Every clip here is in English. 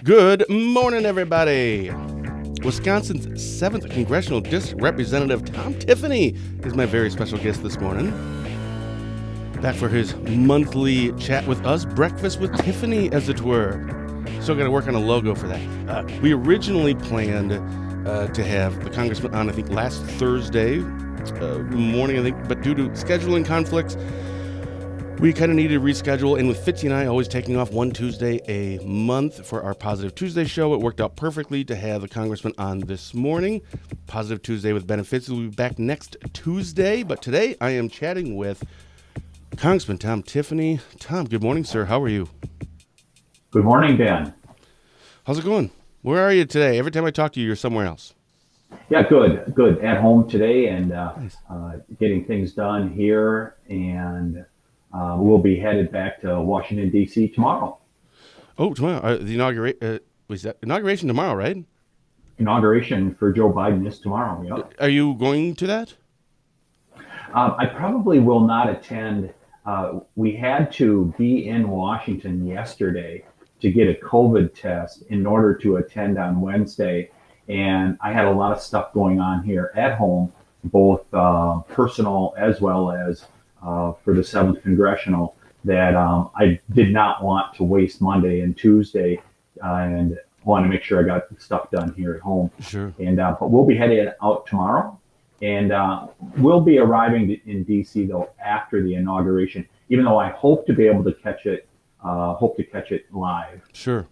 Good morning, everybody. Wisconsin's 7th Congressional District Representative Tom Tiffany is my very special guest this morning. Back for his monthly chat with us, Breakfast with Tiffany, as it were. Still got to work on a logo for that. We originally planned to have the congressman on, I think, last Thursday morning, I think, but due to scheduling conflicts, we kind of needed to reschedule, and with Fitzy and I always taking off one Tuesday a month for our Positive Tuesday show, it worked out perfectly to have the congressman on this morning. Positive Tuesday with Ben and Fitzy will be back next Tuesday, but today I am chatting with Congressman Tom Tiffany. Tom, good morning, sir. How are you? Good morning, Ben. How's it going? Where are you today? Every time I talk to you, you're somewhere else. Yeah, good. At home today and Nice. getting things done here, and we'll be headed back to Washington, D.C. tomorrow. Oh, tomorrow. Was that inauguration tomorrow, right? Inauguration for Joe Biden is tomorrow. Yep. Are you going to that? I probably will not attend. We had to be in Washington yesterday to get a COVID test in order to attend on Wednesday. And I had a lot of stuff going on here at home, both personal as well as for the 7th Congressional, that I did not want to waste Monday and Tuesday and want to make sure I got stuff done here at home. Sure. And but we'll be headed out tomorrow. And we'll be arriving in D.C. though after the inauguration, even though I hope to be able to catch it, live. Sure.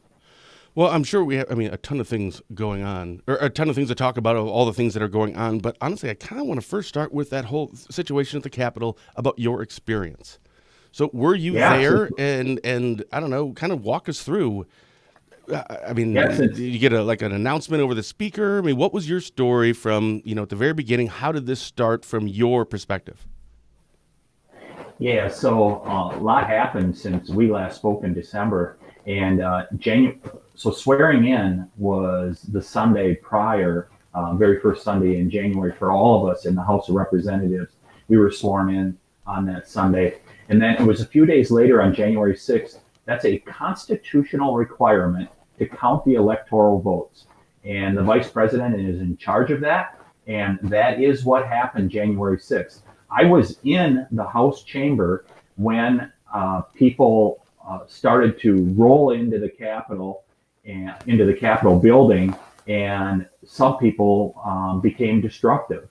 Well, I'm sure we have, a ton of things going on, or a ton of things to talk about, of all the things that are going on. But honestly, I kind of want to first start with that whole situation at the Capitol about your experience. So were you Yeah, there? And I don't know, kind of walk us through. yeah, Did you get an announcement over the speaker? What was your story from, at the very beginning? How did this start from your perspective? yeah. So a lot happened since we last spoke in December, and So swearing in was the Sunday prior, very first Sunday in January for all of us in the House of Representatives. We were sworn in on that Sunday, and then it was a few days later on January 6th. That's a constitutional requirement to count the electoral votes, and the vice president is in charge of that. And that is what happened January 6th. I was in the House chamber when people started to roll into the Capitol and into the Capitol building, and some people became destructive.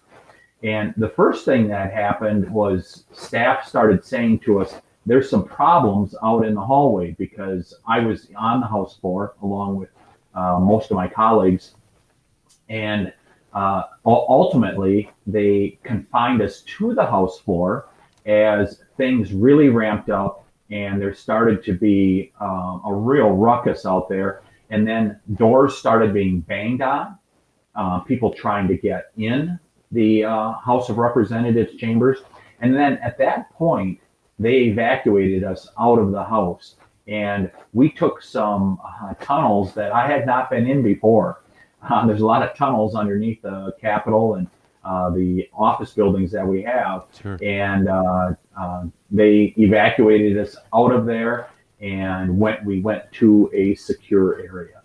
And the first thing that happened was staff started saying to us, "There's some problems out in the hallway," because I was on the House floor along with most of my colleagues, and ultimately they confined us to the House floor as things really ramped up, and there started to be a real ruckus out there. And then doors started being banged on, people trying to get in the House of Representatives chambers. And then at that point, they evacuated us out of the House. And we took some tunnels that I had not been in before. There's a lot of tunnels underneath the Capitol and the office buildings that we have. Sure. And they evacuated us out of there, and we went to a secure area.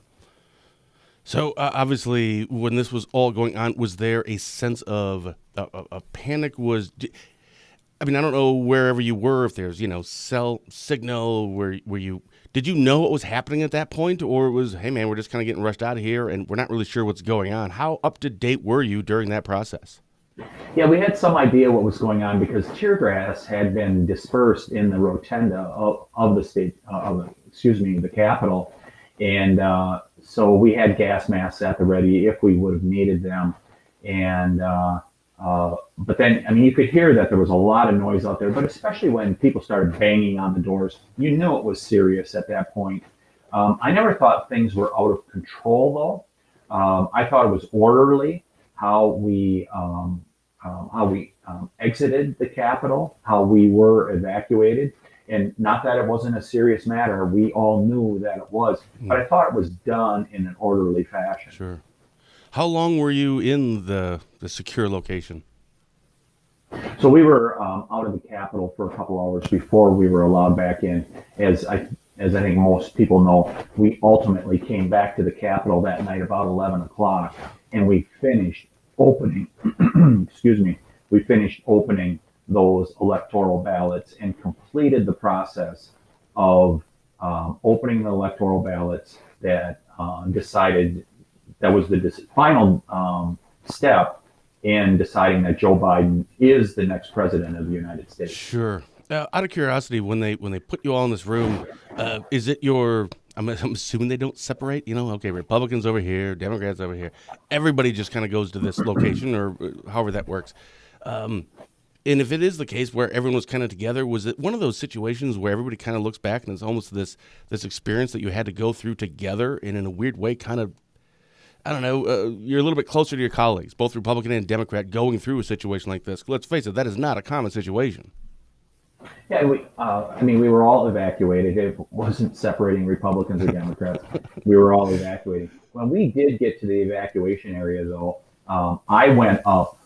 So obviously, when this was all going on, was there a sense of a panic? I don't know wherever you were, if there's cell signal, where you did you know what was happening at that point, or it was, hey man, we're just kind of getting rushed out of here and we're not really sure what's going on? How up to date were you during that process? Yeah, we had some idea what was going on because tear gas had been dispersed in the rotunda of the state, the Capitol, and so we had gas masks at the ready if we would have needed them. And but then, you could hear that there was a lot of noise out there, but especially when people started banging on the doors, you knew it was serious at that point. I never thought things were out of control, though. I thought it was orderly how we exited the Capitol, how we were evacuated. And not that it wasn't a serious matter. We all knew that it was. But I thought it was done in an orderly fashion. Sure. How long were you in the secure location? So we were out of the Capitol for a couple hours before we were allowed back in. as I think most people know, we ultimately came back to the Capitol that night about 11 o'clock, and we finished opening, excuse me, we finished opening those electoral ballots and completed the process of opening the electoral ballots that decided that was the final step in deciding that Joe Biden is the next president of the United States. Sure. Out of curiosity, when they put you all in this room, is it your? I'm assuming they don't separate. Okay, Republicans over here, Democrats over here. Everybody just kind of goes to this location, or however that works. And if it is the case where everyone was kind of together, was it one of those situations where everybody kind of looks back and it's almost this experience that you had to go through together, and in a weird way, kind of, I don't know, you're a little bit closer to your colleagues, both Republican and Democrat, going through a situation like this. Let's face it, that is not a common situation. Yeah, we were all evacuated. It wasn't separating Republicans or Democrats. We were all evacuating. When we did get to the evacuation area, though, I went up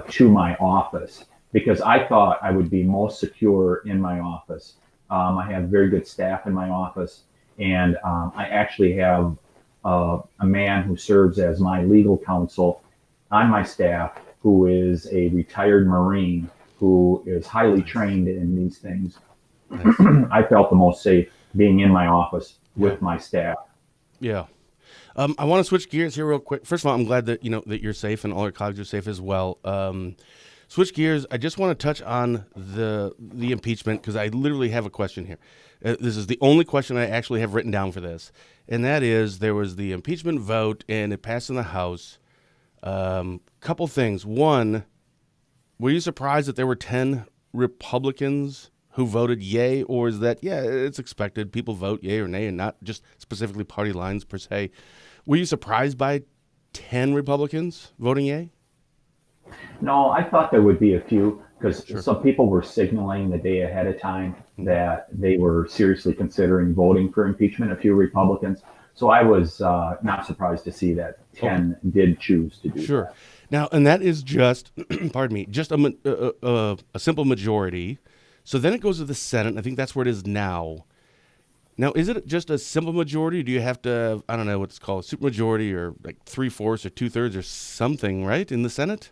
to my office because I thought I would be most secure in my office. I have very good staff in my office, and I actually have a man who serves as my legal counsel on my staff, who is a retired Marine who is highly trained in these things. I felt the most safe being in my office with my staff. Yeah. I want to switch gears here real quick. First of all, I'm glad that that you're safe and all your colleagues are safe as well. Switch gears. I just want to touch on the impeachment, because I literally have a question here. This is the only question I actually have written down for this, and that is, there was the impeachment vote and it passed in the House. Couple things. One, were you surprised that there were 10 Republicans who voted yay, or is that, it's expected, people vote yay or nay, and not just specifically party lines per se? Were you surprised by 10 Republicans voting yay? No, I thought there would be a few, because Sure. some people were signaling the day ahead of time that they were seriously considering voting for impeachment, a few Republicans. So I was not surprised to see that 10 did choose to do Sure. that. Now, and that is just, pardon me, just a simple majority. So then it goes to the Senate. I think that's where it is now. Now, is it just a simple majority? Or do you have to, I don't know what it's called, a supermajority, or like 3/4 or 2/3 or something, right, in the Senate?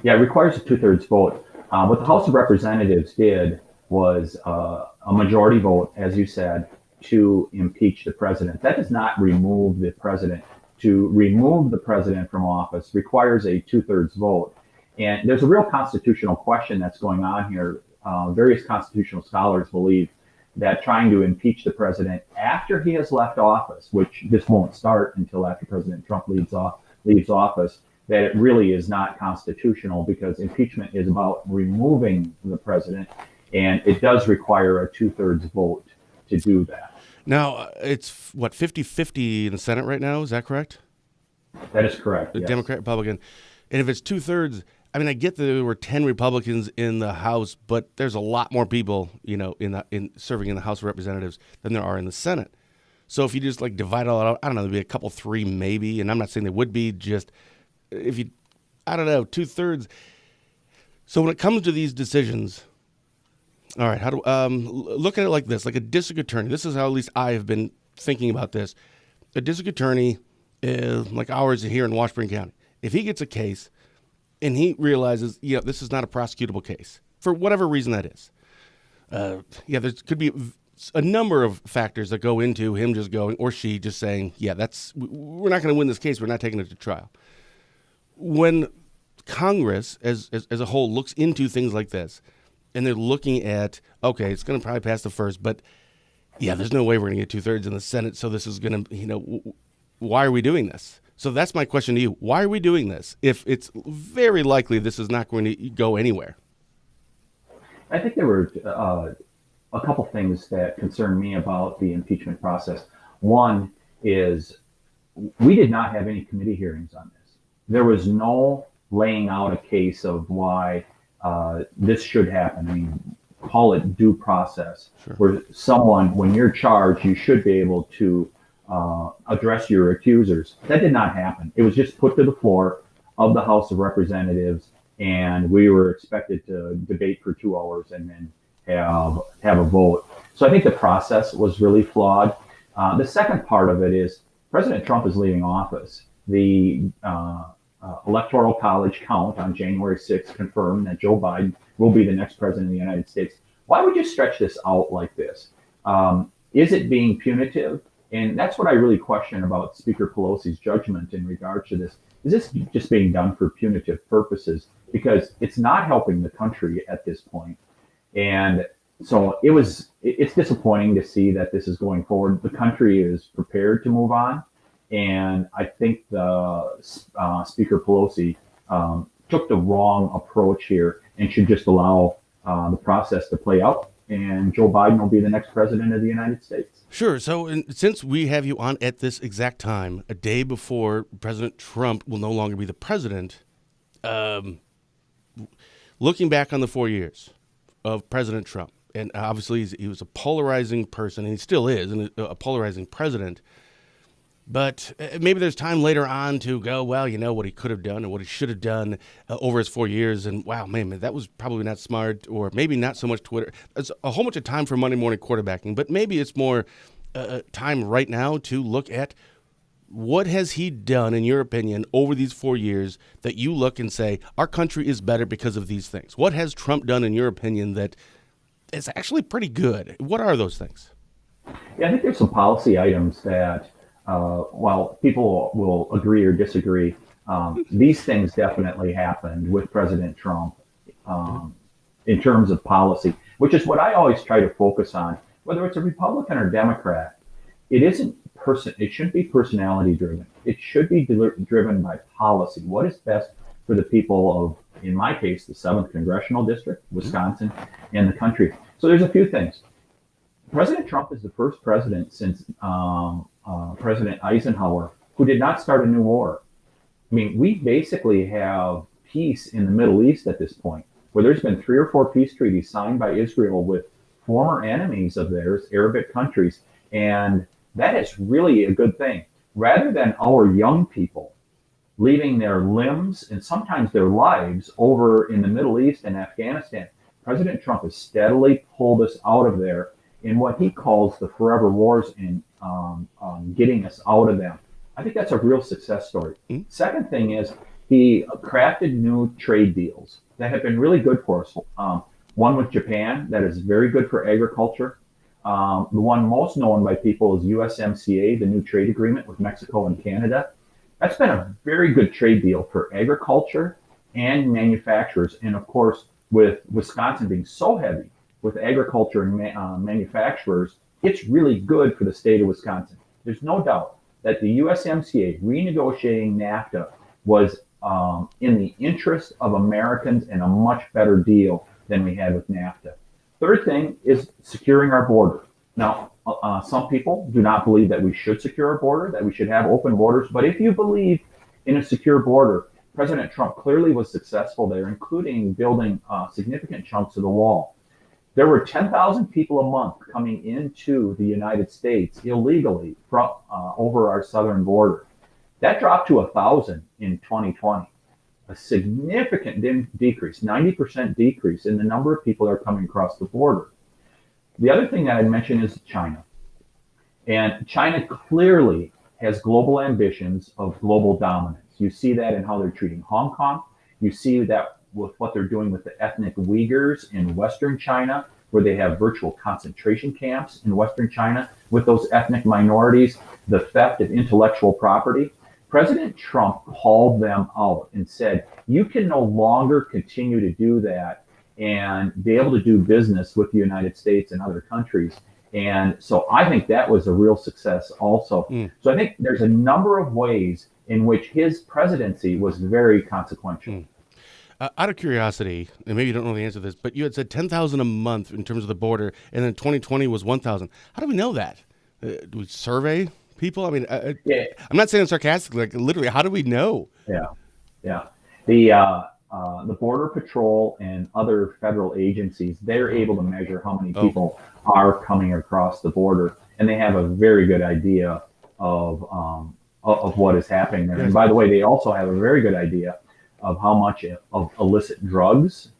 Yeah, it requires a two-thirds vote. What the House of Representatives did was a majority vote, as you said, to impeach the president. That does not remove the president. To remove the president from office requires a two-thirds vote. And there's a real constitutional question that's going on here. Various constitutional scholars believe that trying to impeach the president after he has left office, which this won't start until after President Trump leaves office, that it really is not constitutional, because impeachment is about removing the president, and it does require a two-thirds vote to do that. Now, it's, what, 50-50 in the Senate right now? Is that correct? That is correct. The Yes. Democrat, Republican. And if it's 2/3, I mean, I get that there were 10 Republicans in the House, but there's a lot more people, in serving in the House of Representatives than there are in the Senate. So if you just like divide it all out, I don't know, there'd be a couple, three maybe, and I'm not saying there would be, just if you, I don't know, 2/3. So when it comes to these decisions, all right, how do look at it like this, like a district attorney. This is how at least I have been thinking about this. A district attorney is like ours here in Washburn County. If he gets a case and he realizes, this is not a prosecutable case for whatever reason that is, there could be a number of factors that go into him just going, or she just saying, we're not going to win this case. We're not taking it to trial. When Congress as a whole looks into things like this, and they're looking at, okay, it's going to probably pass the first, but there's no way we're going to get 2/3 in the Senate. So this is going to, why are we doing this? So that's my question to you. Why are we doing this if it's very likely this is not going to go anywhere? I think there were a couple things that concern me about the impeachment process. One is we did not have any committee hearings on this. There was no laying out a case of why this should happen. I mean, call it due process, Sure. where someone, when you're charged, you should be able to address your accusers. That did not happen. It was just put to the floor of the House of Representatives, and we were expected to debate for 2 hours and then have a vote. So I think the process was really flawed. The second part of it is President Trump is leaving office. The Electoral College count on January 6th confirmed that Joe Biden will be the next president of the United States. Why would you stretch this out like this? Is it being punitive? And that's what I really question about Speaker Pelosi's judgment in regard to this. Is this just being done for punitive purposes? Because it's not helping the country at this point. And so it's disappointing to see that this is going forward. The country is prepared to move on. And I think the Speaker Pelosi took the wrong approach here and should just allow the process to play out. And Joe Biden will be the next president of the United States. Sure. So since we have you on at this exact time, a day before President Trump will no longer be the president, looking back on the 4 years of President Trump, and obviously he was a polarizing person, and he still is, and a polarizing president. But maybe there's time later on to go, well, you know, what he could have done or what he should have done over his 4 years. And wow, man, that was probably not smart, or maybe not so much Twitter. It's a whole bunch of time for Monday morning quarterbacking, but maybe it's more time right now to look at what has he done, in your opinion, over these 4 years that you look and say, our country is better because of these things. What has Trump done, in your opinion, that is actually pretty good? What are those things? Yeah, I think there's some policy items that while people will agree or disagree, these things definitely happened with President Trump in terms of policy, which is what I always try to focus on. Whether it's a Republican or Democrat, it shouldn't be personality driven. It should be driven by policy. What is best for the people of, in my case, the 7th Congressional District, Wisconsin, and the country. So there's a few things. President Trump is the first president since President Eisenhower who did not start a new war. I mean, we basically have peace in the Middle East at this point, where there's been 3 or 4 peace treaties signed by Israel with former enemies of theirs, Arabic countries, and that is really a good thing. Rather than our young people leaving their limbs and sometimes their lives over in the Middle East and Afghanistan, President Trump has steadily pulled us out of there in what he calls the forever wars and getting us out of them. I think that's a real success story. Mm-hmm. Second thing is he crafted new trade deals that have been really good for us. One with Japan that is very good for agriculture. The one most known by people is USMCA, the new trade agreement with Mexico and Canada. That's been a very good trade deal for agriculture and manufacturers. And of course, with Wisconsin being so heavy with agriculture and manufacturers, it's really good for the state of Wisconsin. There's no doubt that the USMCA renegotiating NAFTA was in the interest of Americans and a much better deal than we had with NAFTA. Third thing is securing our border. Now, some people do not believe that we should secure our border, that we should have open borders. But if you believe in a secure border, President Trump clearly was successful there, including building significant chunks of the wall. There were 10,000 people a month coming into the United States illegally from over our southern border. That dropped to 1,000 in 2020. A significant decrease, 90% decrease in the number of people that are coming across the border. The other thing that I mentioned is China. And China clearly has global ambitions of global dominance. You see that in how they're treating Hong Kong. You see that with what they're doing with the ethnic Uyghurs in Western China, where they have virtual concentration camps in Western China with those ethnic minorities, the theft of intellectual property. President Trump called them out and said, you can no longer continue to do that and be able to do business with the United States and other countries. And so I think that was a real success also. So I think there's a number of ways in which his presidency was very consequential. Out of curiosity, and maybe you don't know the answer to this, but you had said 10,000 a month in terms of the border, and then 2020 was 1,000. How do we know that? Do we survey people? I mean, yeah. I'm not saying sarcastically, like literally, how do we know? Yeah. The Border Patrol and other federal agencies, they're able to measure how many people are coming across the border, and they have a very good idea of what is happening there. And by the way, they also have a very good idea of how much of illicit drugs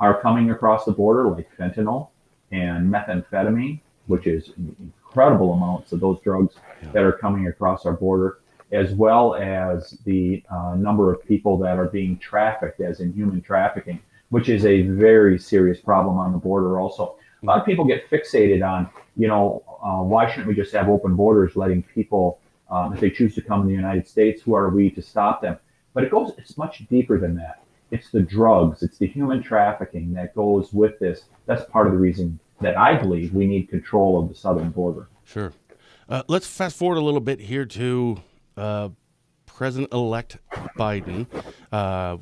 are coming across the border, like fentanyl. and methamphetamine, which is incredible amounts of those drugs that are coming across our border, as well as the number of people that are being trafficked, as in human trafficking, which is a very serious problem on the border also. A lot of people get fixated on, why shouldn't we just have open borders, letting people, if they choose to come in the United States, who are we to stop them? But it's much deeper than that. It's the drugs, it's the human trafficking that goes with this. That's part of the reason that I believe we need control of the southern border. Sure. Let's fast forward a little bit here to President-elect Biden.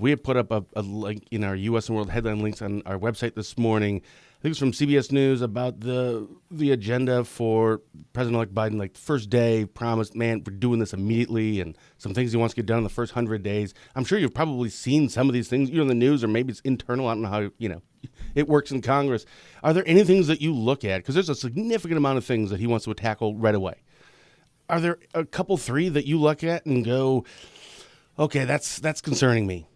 We have put up a link in our U.S. and World headline links on our website this morning. I think it's from CBS News about the agenda for President-elect Biden. Like, first day, promised, man, we're doing this immediately, and some things he wants to get done in the first 100 days. I'm sure you've probably seen some of these things, in the news, or maybe it's internal. I don't know how, it works in Congress. Are there any things that you look at? Because there's a significant amount of things that he wants to tackle right away. Are there a couple, three that you look at and go, okay, that's concerning me?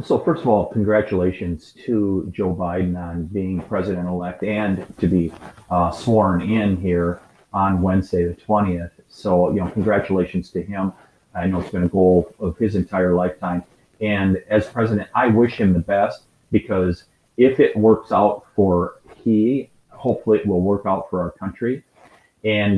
So first of all, congratulations to Joe Biden on being president-elect and to be sworn in here on Wednesday, the 20th. So, congratulations to him. I know it's been a goal of his entire lifetime. And as president, I wish him the best, because if it works out for hopefully it will work out for our country. And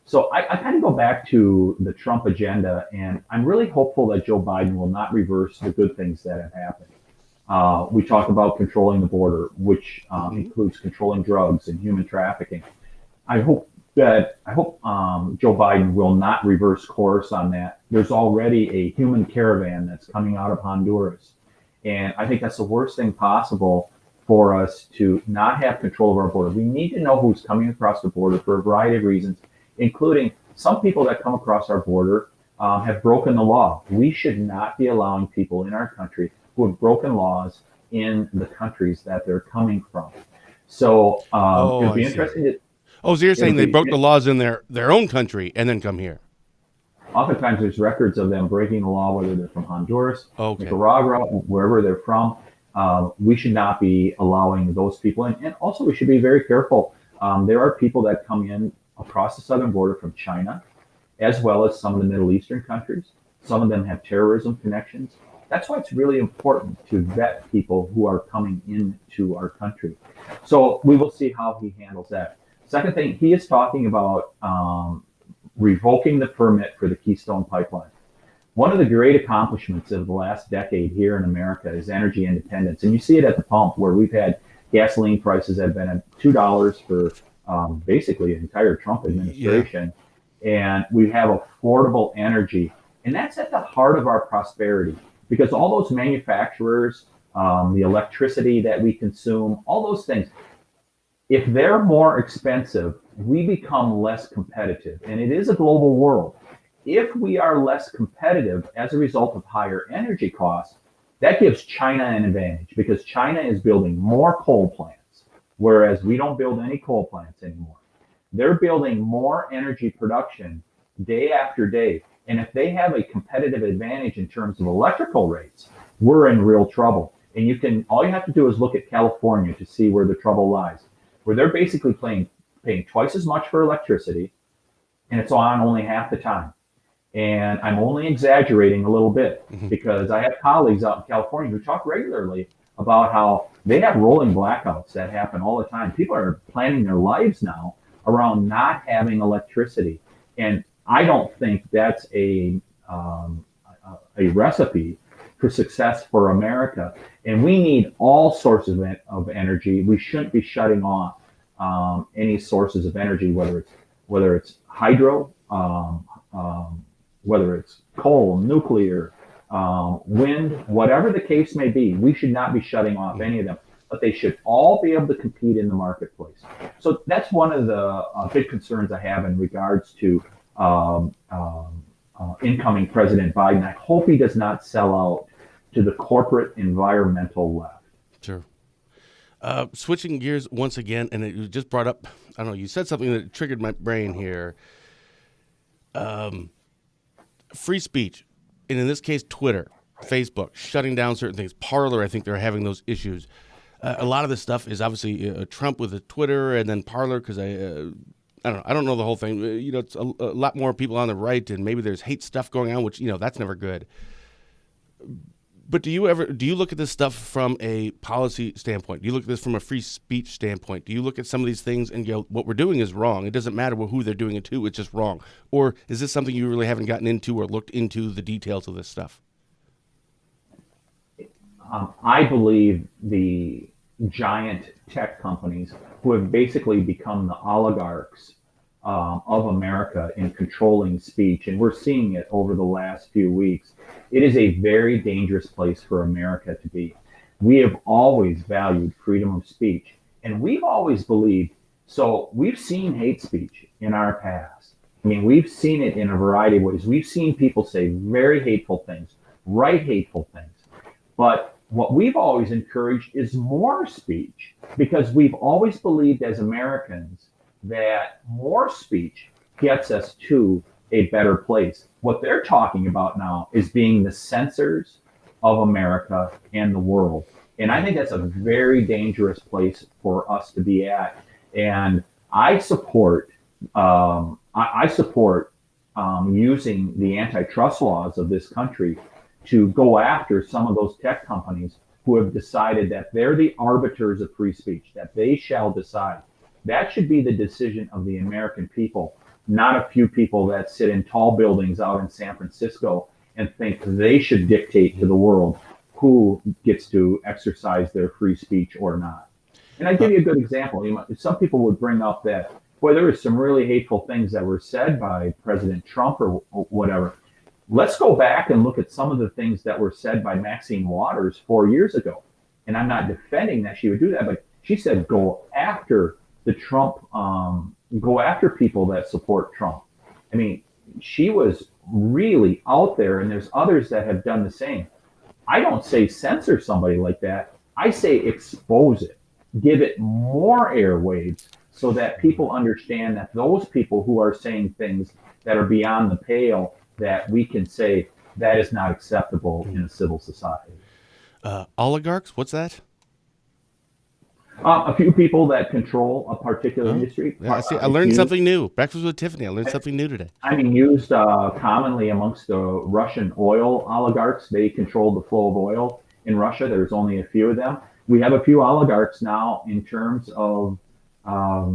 so I kind of go back to the Trump agenda, and I'm really hopeful that Joe Biden will not reverse the good things that have happened. We talk about controlling the border, which includes controlling drugs and human trafficking. I hope Joe Biden will not reverse course on that. There's already a human caravan that's coming out of Honduras, and I think that's the worst thing possible for us to not have control of our border. We need to know who's coming across the border for a variety of reasons, including some people that come across our border have broken the law. We should not be allowing people in our country who have broken laws in the countries that they're coming from. So it'll be interesting to... Oh, so you're saying they broke the laws in their own country and then come here? Oftentimes there's records of them breaking the law, whether they're from Honduras, Nicaragua, wherever they're from. We should not be allowing those people in. And also we should be very careful. There are people that come in across the southern border from China, as well as some of the Middle Eastern countries. Some of them have terrorism connections. That's why it's really important to vet people who are coming into our country. So we will see how he handles that. Second thing, he is talking about revoking the permit for the Keystone Pipeline. One of the great accomplishments of the last decade here in America is energy independence. And you see it at the pump, where we've had gasoline prices that have been at $2 for basically the entire Trump administration. Yeah. And we have affordable energy. And that's at the heart of our prosperity, because all those manufacturers, the electricity that we consume, all those things, if they're more expensive, we become less competitive. And it is a global world. If we are less competitive as a result of higher energy costs, that gives China an advantage, because China is building more coal plants, whereas we don't build any coal plants anymore. They're building more energy production day after day. And if they have a competitive advantage in terms of electrical rates, we're in real trouble. And all you have to do is look at California to see where the trouble lies, where they're basically paying twice as much for electricity, and it's on only half the time. And I'm only exaggerating a little bit, because I have colleagues out in California who talk regularly about how they have rolling blackouts that happen all the time. People are planning their lives now around not having electricity. And I don't think that's a recipe for success for America. And we need all sources of energy. We shouldn't be shutting off any sources of energy, whether it's hydro, whether it's coal, nuclear, wind, whatever the case may be. We should not be shutting off any of them, but they should all be able to compete in the marketplace. So that's one of the big concerns I have in regards to incoming President Biden. I hope he does not sell out to the corporate environmental left. Sure. Switching gears once again, and it just brought up, I don't know, you said something that triggered my brain here. Free speech, and in this case, Twitter, Facebook, shutting down certain things. Parler, I think they're having those issues. A lot of this stuff is obviously Trump with the Twitter and then Parler because I don't know. I don't know the whole thing. It's a lot more people on the right, and maybe there's hate stuff going on, which that's never good. But do you look at this stuff from a policy standpoint? Do you look at this from a free speech standpoint? Do you look at some of these things and go, what we're doing is wrong? It doesn't matter who they're doing it to; it's just wrong. Or is this something you really haven't gotten into or looked into the details of this stuff? I believe the giant tech companies who have basically become the oligarchs of America in controlling speech, and we're seeing it over the last few weeks. It is a very dangerous place for America to be. We have always valued freedom of speech, and we've always believed. So we've seen hate speech in our past. I mean, we've seen it in a variety of ways. We've seen people say very hateful things, write hateful things. But what we've always encouraged is more speech because we've always believed as Americans that more speech gets us to a better place. What they're talking about now is being the censors of America and the world. And I think that's a very dangerous place for us to be at. And I support using the antitrust laws of this country to go after some of those tech companies who have decided that they're the arbiters of free speech, that they shall decide. That should be the decision of the American people, not a few people that sit in tall buildings out in San Francisco and think they should dictate to the world who gets to exercise their free speech or not. And I give you a good example. Some people would bring up that, boy, there were some really hateful things that were said by President Trump or whatever. Let's go back and look at some of the things that were said by Maxine Waters 4 years ago. And I'm not defending that she would do that, but she said go after go after people that support Trump. I mean, she was really out there, and there's others that have done the same. I don't say censor somebody like that. I say expose it, give it more airwaves so that people understand that those people who are saying things that are beyond the pale, that we can say that is not acceptable in a civil society. Oligarchs? What's that? A few people that control a particular industry. Yeah, I learned something new. Breakfast with Tiffany. I learned something new today. I mean, used commonly amongst the Russian oil oligarchs. They control the flow of oil in Russia. There's only a few of them. We have a few oligarchs now in terms of how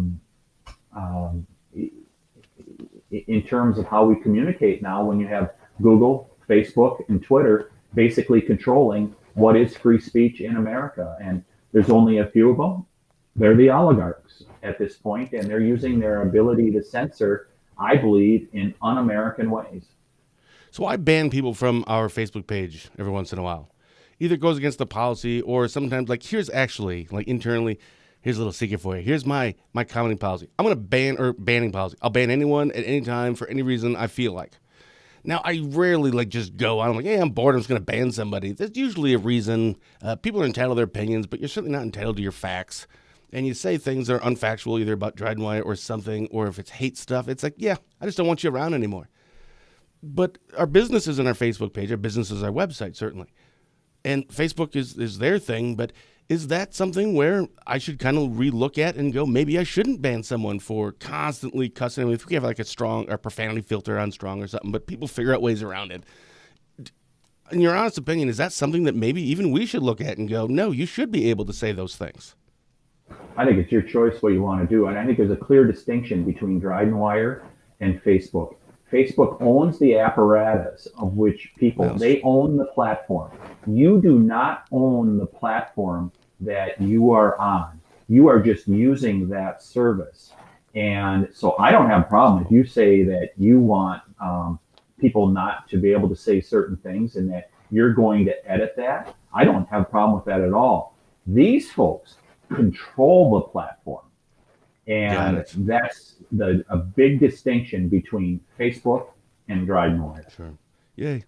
we communicate now. When you have Google, Facebook, and Twitter basically controlling what is free speech in America, and there's only a few of them. They're the oligarchs at this point, and they're using their ability to censor, I believe, in un-American ways. So I ban people from our Facebook page every once in a while. Either it goes against the policy, or sometimes, here's actually, internally, here's a little secret for you. Here's my commenting policy. I'm going to banning policy. I'll ban anyone at any time for any reason I feel like. Now, I rarely just go on. I'm like, hey, I'm bored. I'm just going to ban somebody. There's usually a reason. People are entitled to their opinions, but you're certainly not entitled to your facts. And you say things that are unfactual, either about DrydenWire or something, or if it's hate stuff, it's like, yeah, I just don't want you around anymore. But our business is on our Facebook page. Our business is our website, certainly. And Facebook is their thing, but is that something where I should kind of relook at and go, maybe I shouldn't ban someone for constantly cussing? If we have a strong or profanity filter on strong or something, but people figure out ways around it. In your honest opinion, is that something that maybe even we should look at and go, no, you should be able to say those things? I think it's your choice what you want to do. And I think there's a clear distinction between DrydenWire and Facebook. Facebook owns the apparatus of which they own the platform. You do not own the platform that you are on. You are just using that service. And so I don't have a problem if you say that you want people not to be able to say certain things and that you're going to edit that. I don't have a problem with that at all. These folks control the platform. And that's a big distinction between Facebook and DrydenWire. Sure. Yay.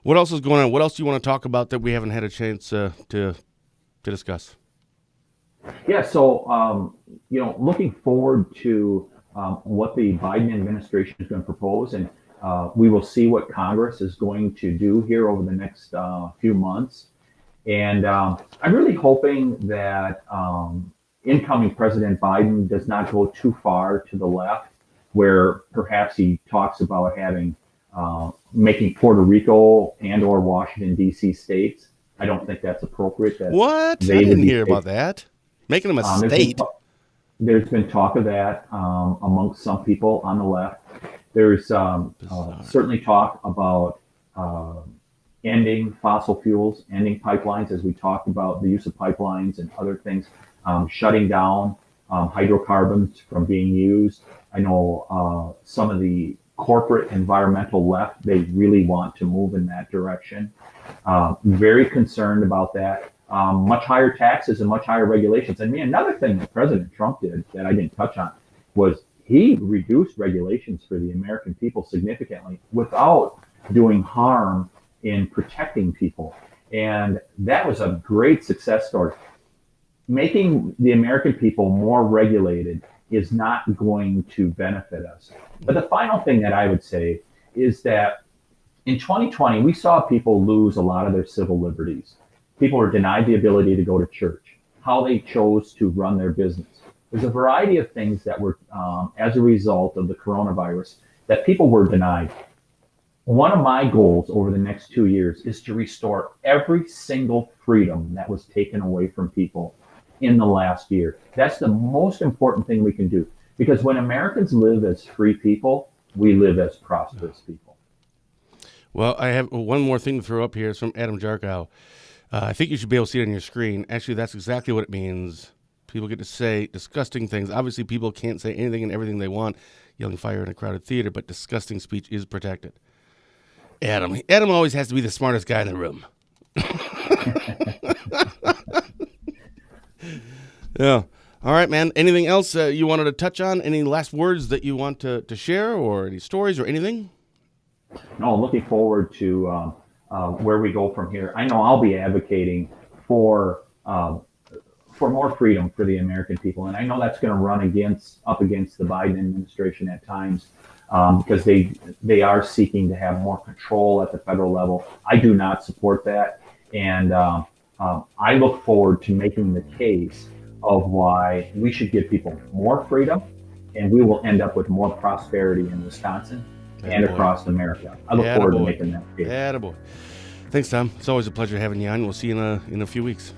What else is going on? What else do you want to talk about that we haven't had a chance to discuss? Yeah, so, looking forward to what the Biden administration is going to propose, and we will see what Congress is going to do here over the next few months. And I'm really hoping that incoming President Biden does not go too far to the left, where perhaps he talks about having making Puerto Rico and or Washington D.C. states. I don't think that's appropriate. That What? I they would didn't be hear about states. that. Making them a Um, there's been state. there's been talk of that amongst some people on the left. There's Bizarre. certainly talk about uh, ending fossil fuels, ending pipelines, as we talked about the use of pipelines and other things, shutting down hydrocarbons from being used. I know some of the corporate environmental left, they really want to move in that direction. Very concerned about that. Much higher taxes and much higher regulations. And another thing that President Trump did that I didn't touch on was he reduced regulations for the American people significantly without doing harm in protecting people. And that was a great success story. Making the American people more regulated is not going to benefit us. But the final thing that I would say is that in 2020, we saw people lose a lot of their civil liberties. People were denied the ability to go to church, how they chose to run their business. There's a variety of things that were, as a result of the coronavirus, that people were denied. One of my goals over the next 2 years is to restore every single freedom that was taken away from people in the last year. That's the most important thing we can do. Because when Americans live as free people, we live as prosperous people. Well, I have one more thing to throw up here. It's from Adam Jarkow. I think you should be able to see it on your screen. Actually, that's exactly what it means. People get to say disgusting things. Obviously, people can't say anything and everything they want, yelling fire in a crowded theater, but disgusting speech is protected. Adam always has to be the smartest guy in the room. Yeah. All right, man. Anything else you wanted to touch on? Any last words that you want to share, or any stories or anything? No, I'm looking forward to where we go from here. I know I'll be advocating for more freedom for the American people, and I know that's going to run up against the Biden administration at times because they are seeking to have more control at the federal level. I do not support that, and I look forward to making the case of why we should give people more freedom, and we will end up with more prosperity in Wisconsin and across America. I look forward to making that case. Attaboy. Thanks, Tom. It's always a pleasure having you on. We'll see you in a few weeks.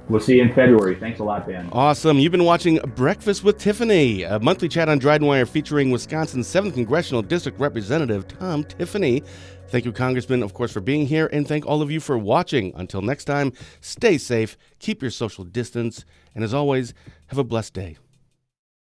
We'll see you in February. Thanks a lot, Dan. Awesome. You've been watching Breakfast with Tiffany, a monthly chat on DrydenWire featuring Wisconsin's 7th Congressional District Representative Tom Tiffany. Thank you, Congressman, of course, for being here, and thank all of you for watching. Until next time, stay safe, keep your social distance, and as always, have a blessed day.